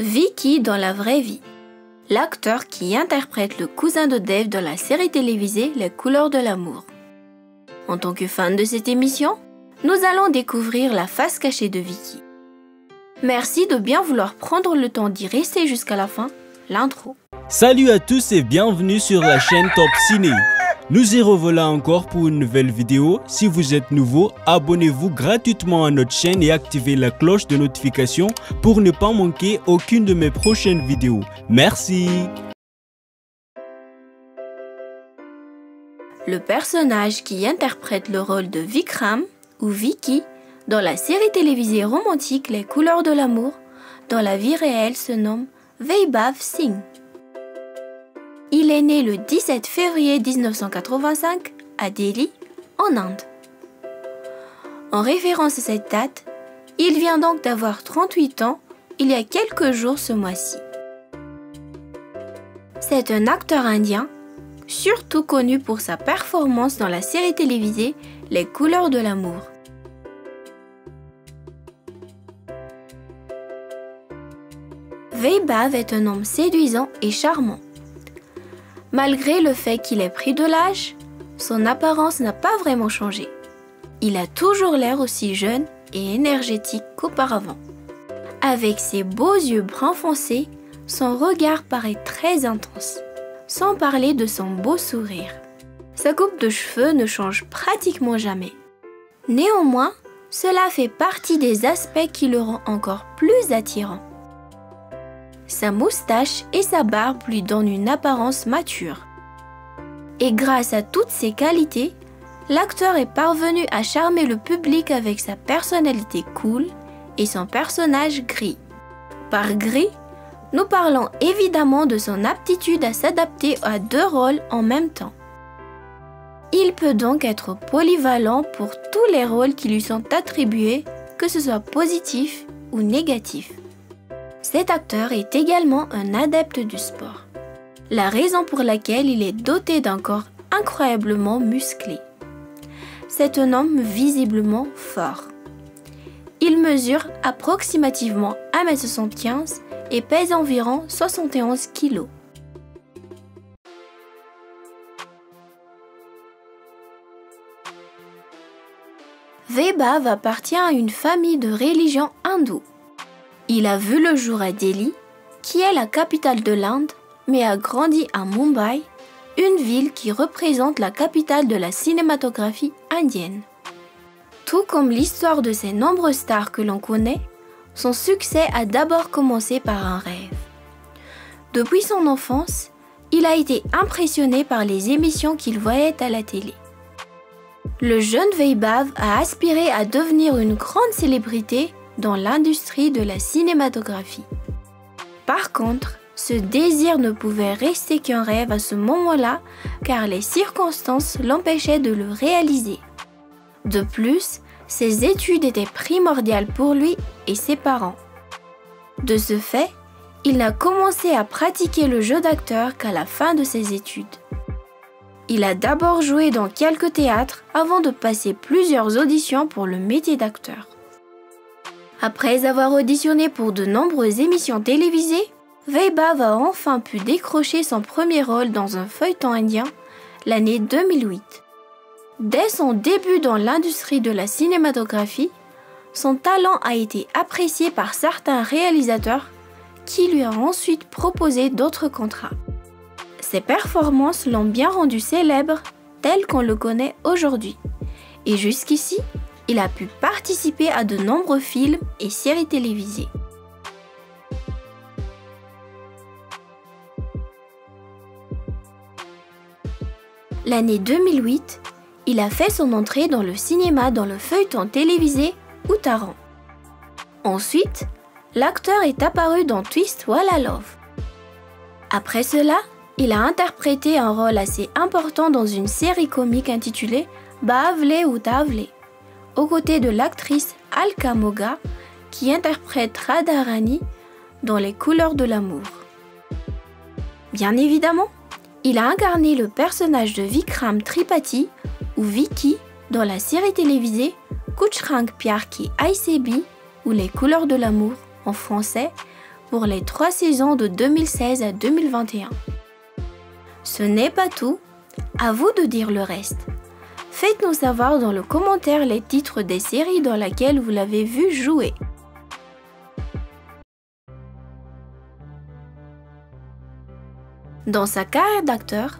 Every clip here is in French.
Vicky dans la vraie vie. L'acteur qui interprète le cousin de Dave dans la série télévisée Les couleurs de l'amour. En tant que fan de cette émission, nous allons découvrir la face cachée de Vicky. Merci de bien vouloir prendre le temps d'y rester jusqu'à la fin, l'intro. Salut à tous et bienvenue sur la chaîne Top Ciné. Nous y revoilà encore pour une nouvelle vidéo. Si vous êtes nouveau, abonnez-vous gratuitement à notre chaîne et activez la cloche de notification pour ne pas manquer aucune de mes prochaines vidéos. Merci. Le personnage qui interprète le rôle de Vikram ou Vicky dans la série télévisée romantique Les couleurs de l'amour, dans la vie réelle se nomme Vaibhav Singh. Il est né le 17 février 1985 à Delhi, en Inde. En référence à cette date, il vient donc d'avoir 38 ans il y a quelques jours ce mois-ci. C'est un acteur indien, surtout connu pour sa performance dans la série télévisée Les couleurs de l'amour. Vaibhav est un homme séduisant et charmant. Malgré le fait qu'il ait pris de l'âge, son apparence n'a pas vraiment changé. Il a toujours l'air aussi jeune et énergétique qu'auparavant. Avec ses beaux yeux bruns foncés, son regard paraît très intense, sans parler de son beau sourire. Sa coupe de cheveux ne change pratiquement jamais. Néanmoins, cela fait partie des aspects qui le rendent encore plus attirant. Sa moustache et sa barbe lui donnent une apparence mature. Et grâce à toutes ces qualités, l'acteur est parvenu à charmer le public avec sa personnalité cool et son personnage gris. Par gris, nous parlons évidemment de son aptitude à s'adapter à deux rôles en même temps. Il peut donc être polyvalent pour tous les rôles qui lui sont attribués, que ce soit positif ou négatif. Cet acteur est également un adepte du sport, la raison pour laquelle il est doté d'un corps incroyablement musclé. C'est un homme visiblement fort. Il mesure approximativement 1m75 et pèse environ 71 kg. Vaibhav appartient à une famille de religion hindoue. Il a vu le jour à Delhi, qui est la capitale de l'Inde, mais a grandi à Mumbai, une ville qui représente la capitale de la cinématographie indienne. Tout comme l'histoire de ces nombreuses stars que l'on connaît, son succès a d'abord commencé par un rêve. Depuis son enfance, il a été impressionné par les émissions qu'il voyait à la télé. Le jeune Vaibhav a aspiré à devenir une grande célébrité dans l'industrie de la cinématographie. Par contre, ce désir ne pouvait rester qu'un rêve à ce moment-là car les circonstances l'empêchaient de le réaliser. De plus, ses études étaient primordiales pour lui et ses parents. De ce fait, il n'a commencé à pratiquer le jeu d'acteur qu'à la fin de ses études. Il a d'abord joué dans quelques théâtres avant de passer plusieurs auditions pour le métier d'acteur. Après avoir auditionné pour de nombreuses émissions télévisées, Vaibhav a enfin pu décrocher son premier rôle dans un feuilleton indien l'année 2008. Dès son début dans l'industrie de la cinématographie, son talent a été apprécié par certains réalisateurs qui lui ont ensuite proposé d'autres contrats. Ses performances l'ont bien rendu célèbre tel qu'on le connaît aujourd'hui. Et jusqu'ici, il a pu participer à de nombreux films et séries télévisées. L'année 2008, il a fait son entrée dans le cinéma dans le feuilleton télévisé Uttaran. Ensuite, l'acteur est apparu dans Twist Walla Love. Après cela, il a interprété un rôle assez important dans une série comique intitulée Baavle ou Tavle, aux côtés de l'actrice Alka Moga qui interprète Radharani dans Les couleurs de l'amour. Bien évidemment, il a incarné le personnage de Vikram Tripathi ou Vicky dans la série télévisée Kuch Rang Pyar Ki Aise Bhi ou Les couleurs de l'amour en français pour les 3 saisons de 2016 à 2021. Ce n'est pas tout, à vous de dire le reste. Faites-nous savoir dans le commentaire les titres des séries dans lesquelles vous l'avez vu jouer. Dans sa carrière d'acteur,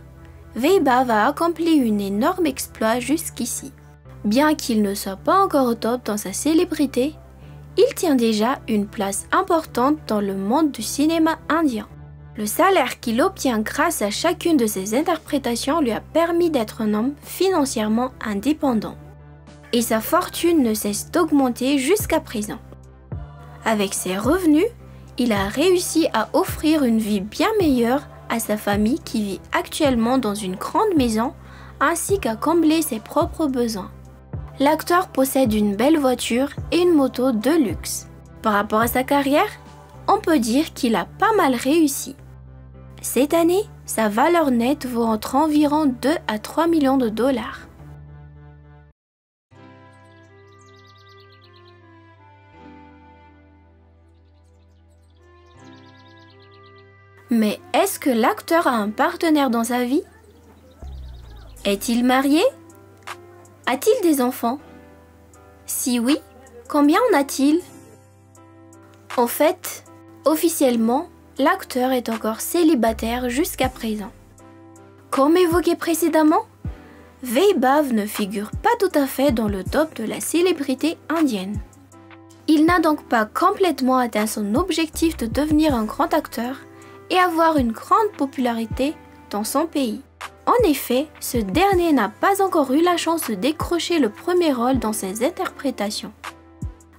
Weiba a accompli un énorme exploit jusqu'ici. Bien qu'il ne soit pas encore au top dans sa célébrité, il tient déjà une place importante dans le monde du cinéma indien. Le salaire qu'il obtient grâce à chacune de ses interprétations lui a permis d'être un homme financièrement indépendant. Et sa fortune ne cesse d'augmenter jusqu'à présent. Avec ses revenus, il a réussi à offrir une vie bien meilleure à sa famille qui vit actuellement dans une grande maison, ainsi qu'à combler ses propres besoins. L'acteur possède une belle voiture et une moto de luxe. Par rapport à sa carrière, on peut dire qu'il a pas mal réussi. Cette année, sa valeur nette vaut entre environ 2 à 3 millions de dollars. Mais est-ce que l'acteur a un partenaire dans sa vie? Est-il marié? A-t-il des enfants? Si oui, combien en a-t-il? En fait, officiellement, l'acteur est encore célibataire jusqu'à présent. Comme évoqué précédemment, Weiba ne figure pas tout à fait dans le top de la célébrité indienne. Il n'a donc pas complètement atteint son objectif de devenir un grand acteur et avoir une grande popularité dans son pays. En effet, ce dernier n'a pas encore eu la chance de décrocher le premier rôle dans ses interprétations.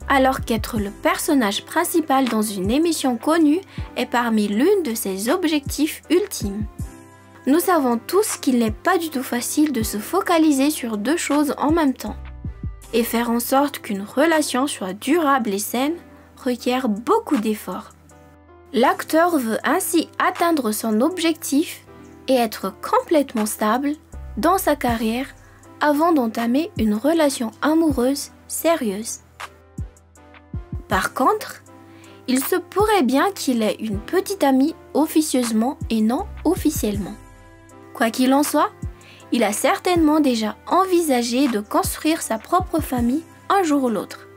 Alors qu'être le personnage principal dans une émission connue est parmi l'une de ses objectifs ultimes. Nous savons tous qu'il n'est pas du tout facile de se focaliser sur 2 choses en même temps. Et faire en sorte qu'une relation soit durable et saine requiert beaucoup d'efforts. L'acteur veut ainsi atteindre son objectif et être complètement stable dans sa carrière avant d'entamer une relation amoureuse sérieuse. Par contre, il se pourrait bien qu'il ait une petite amie officieusement et non officiellement. Quoi qu'il en soit, il a certainement déjà envisagé de construire sa propre famille un jour ou l'autre.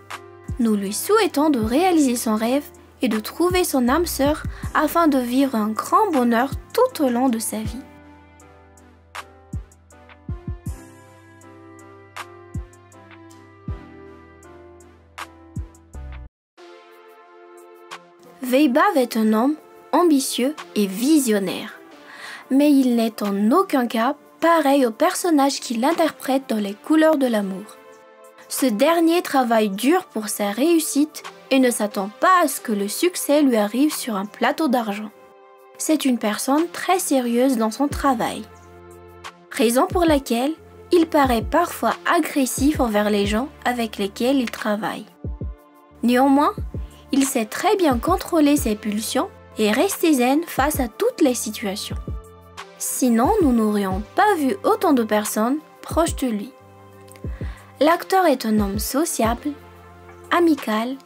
Nous lui souhaitons de réaliser son rêve et de trouver son âme sœur afin de vivre un grand bonheur tout au long de sa vie. Weiba est un homme ambitieux et visionnaire, mais il n'est en aucun cas pareil au personnage qu'il interprète dans Les Couleurs de l'amour. Ce dernier travaille dur pour sa réussite et ne s'attend pas à ce que le succès lui arrive sur un plateau d'argent. C'est une personne très sérieuse dans son travail. Raison pour laquelle il paraît parfois agressif envers les gens avec lesquels il travaille. Néanmoins, il sait très bien contrôler ses pulsions et rester zen face à toutes les situations. Sinon, nous n'aurions pas vu autant de personnes proches de lui. L'acteur est un homme sociable, amical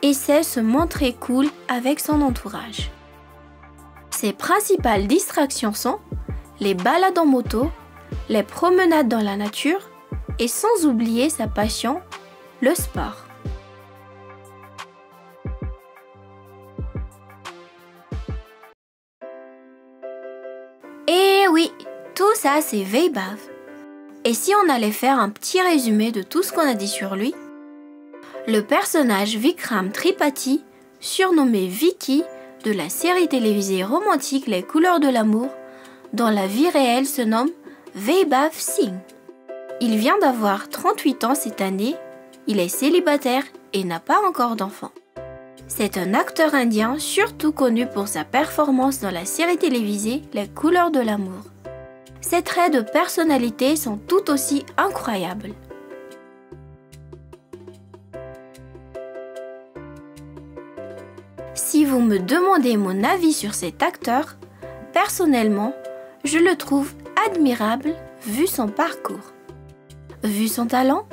et sait se montrer cool avec son entourage. Ses principales distractions sont les balades en moto, les promenades dans la nature et sans oublier sa passion, le sport. Et oui, tout ça c'est Weiba. Et si on allait faire un petit résumé de tout ce qu'on a dit sur lui? Le personnage Vikram Tripathi, surnommé Vicky, de la série télévisée romantique Les Couleurs de l'amour, dans la vie réelle se nomme Weiba Singh. Il vient d'avoir 38 ans cette année, il est célibataire et n'a pas encore d'enfant. C'est un acteur indien surtout connu pour sa performance dans la série télévisée Les Couleurs de l'amour. Ses traits de personnalité sont tout aussi incroyables. Si vous me demandez mon avis sur cet acteur, personnellement, je le trouve admirable vu son parcours. Vu son talent,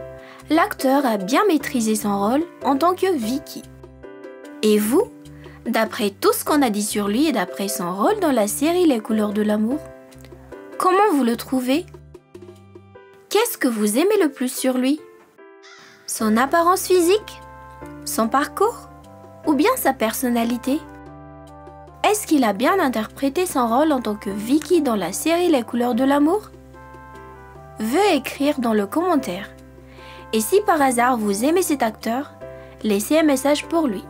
l'acteur a bien maîtrisé son rôle en tant que Vicky. Et vous, D'après tout ce qu'on a dit sur lui et d'après son rôle dans la série Les couleurs de l'amour, comment vous le trouvez? Qu'est-ce que vous aimez le plus sur lui? Son apparence physique? Son parcours? Ou bien sa personnalité? Est-ce qu'il a bien interprété son rôle en tant que Vicky dans la série Les couleurs de l'amour? Veuillez écrire dans le commentaire. Et si par hasard vous aimez cet acteur, laissez un message pour lui.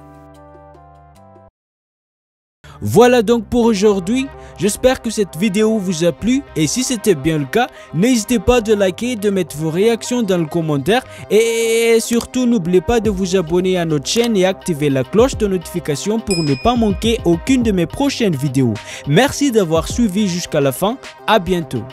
Voilà donc pour aujourd'hui. J'espère que cette vidéo vous a plu et si c'était bien le cas, n'hésitez pas de liker, de mettre vos réactions dans le commentaire et surtout n'oubliez pas de vous abonner à notre chaîne et activer la cloche de notification pour ne pas manquer aucune de mes prochaines vidéos. Merci d'avoir suivi jusqu'à la fin. À bientôt.